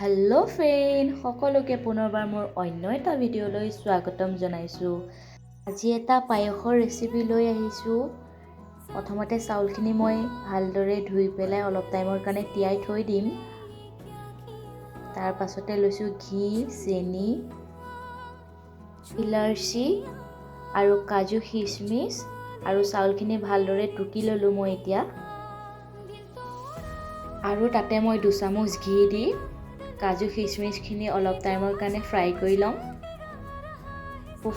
Hello' friend, সকলোকে পুনৰবাৰ মোৰ অন্য এটা ভিডিঅ'লৈ স্বাগতম জনাইছোঁ। আজি এটা পায়সৰ ৰেচিপি লৈ আহিছোঁ। প্ৰথমতে চাউলখিনি মই ভালদৰে ধুই পেলাই অলপ টাইমৰ কাৰণে তিয়াই থৈ দিম। তাৰ পাছতে লৈছোঁ ঘি, চেনি, ইলাচি আৰু কাজু খিচমিচ আৰু চাউলখিনি ভালদৰে টুকি ল'লোঁ মই এতিয়া। আৰু তাতে মই 2 চামুচ ঘি দি কাজু খিচমিচখিনি অলপ টাইমৰ কাৰণে ফ্ৰাই কৰি ল'ম।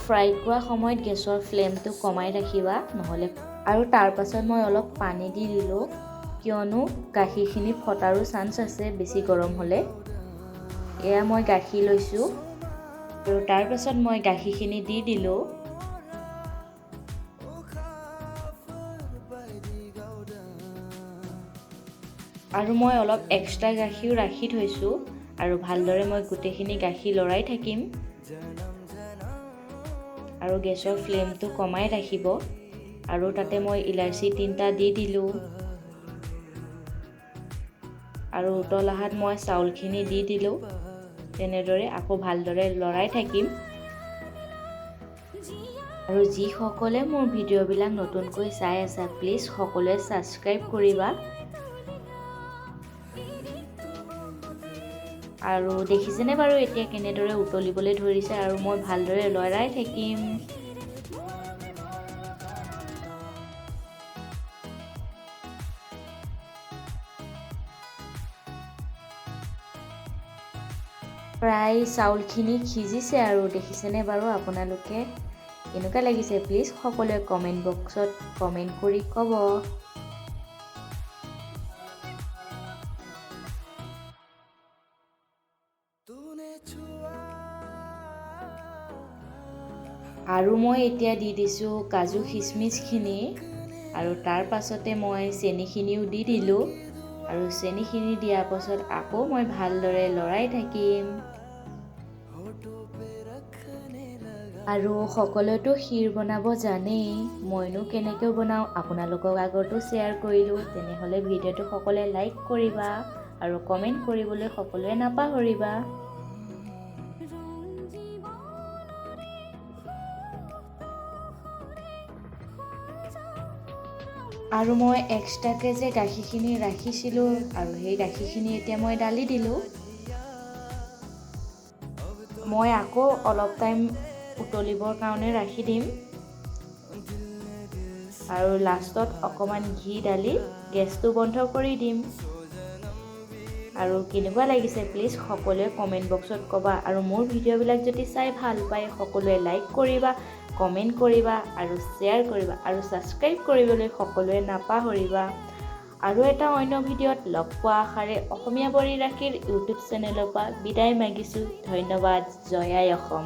ফ্ৰাই কৰা সময়ত গেছৰ ফ্লেমটো কমাই ৰাখিবা নহ'লে। আৰু তাৰ পাছত মই অলপ পানী দি দিলোঁ, কিয়নো গাখীৰখিনি ফটাৰো চান্স আছে বেছি গৰম হ'লে। এয়া মই গাখীৰ লৈছোঁ আৰু তাৰ পাছত মই গাখীৰখিনি দি দিলোঁ। আৰু মই অলপ এক্সট্ৰা গাখীৰ ৰাখি থৈছোঁ আৰু ভালদৰে মই গোটেইখিনি গাখীৰ লৰাই থাকিম। আৰু গেছৰ ফ্লেমটো কমাই ৰাখিব। আৰু তাতে মই ইলাচি 3টা দি দিলোঁ। আৰু উতলাহাত মই চাউলখিনি দি দিলোঁ। তেনেদৰে আকৌ ভালদৰে লৰাই থাকিম। আৰু যিসকলে মোৰ ভিডিঅ'বিলাক নতুনকৈ চাই আছা, প্লিজ সকলোৱে ছাবস্ক্ৰাইব কৰিবা। আৰু দেখিছেনে বাৰু এতিয়া কেনেদৰে উতলিবলৈ ধৰিছে, আৰু মই ভালদৰে লৰাই থাকিম। প্ৰায় চাউলখিনি সিজিছে আৰু দেখিছেনে বাৰু আপোনালোকে কেনেকুৱা লাগিছে, প্লিজ সকলোৱে কমেণ্ট বক্সত কমেণ্ট কৰি ক'ব। আৰু মই এতিয়া দি দিছোঁ কাজু খিচমিচখিনি, আৰু তাৰ পাছতে মই চেনিখিনিও দি দিলোঁ। আৰু চেনিখিনি দিয়াৰ পাছত আকৌ মই ভালদৰে লৰাই থাকিম। আৰু সকলোৱেতো খীৰ বনাব জানেই, মইনো কেনেকৈ বনাওঁ আপোনালোকক আগতো শ্বেয়াৰ কৰিলোঁ। তেনেহ'লে ভিডিঅ'টো সকলোৱে লাইক কৰিবা আৰু কমেণ্ট কৰিবলৈ সকলোৱে নাপাহৰিবা। আৰু মই এক্সট্ৰাকৈ যে গাখীৰখিনি ৰাখিছিলোঁ, আৰু সেই গাখীৰখিনি এতিয়া মই ঢালি দিলোঁ। মই আকৌ অলপ টাইম উতলিবৰ কাৰণে ৰাখি দিম। আৰু লাষ্টত অকণমান ঘি ঢালি গেছটো বন্ধ কৰি দিম। আৰু কেনেকুৱা লাগিছে প্লিজ সকলোৱে কমেণ্ট বক্সত ক'বা। আৰু মোৰ ভিডিঅ'বিলাক যদি চাই ভাল পায় সকলোৱে লাইক কৰিবা, কমেণ্ট কৰিবা আৰু শ্বেয়াৰ কৰিবা, আৰু ছাবস্ক্ৰাইব কৰিবলৈ সকলোৱে নাপাহৰিবা। আৰু এটা অন্য ভিডিঅ'ত লগ পোৱা আশাৰে অসমীয়া বৰি ৰাখীৰ ইউটিউব চেনেলৰ পৰা বিদায় মাগিছোঁ। ধন্যবাদ। জয় আই অসম।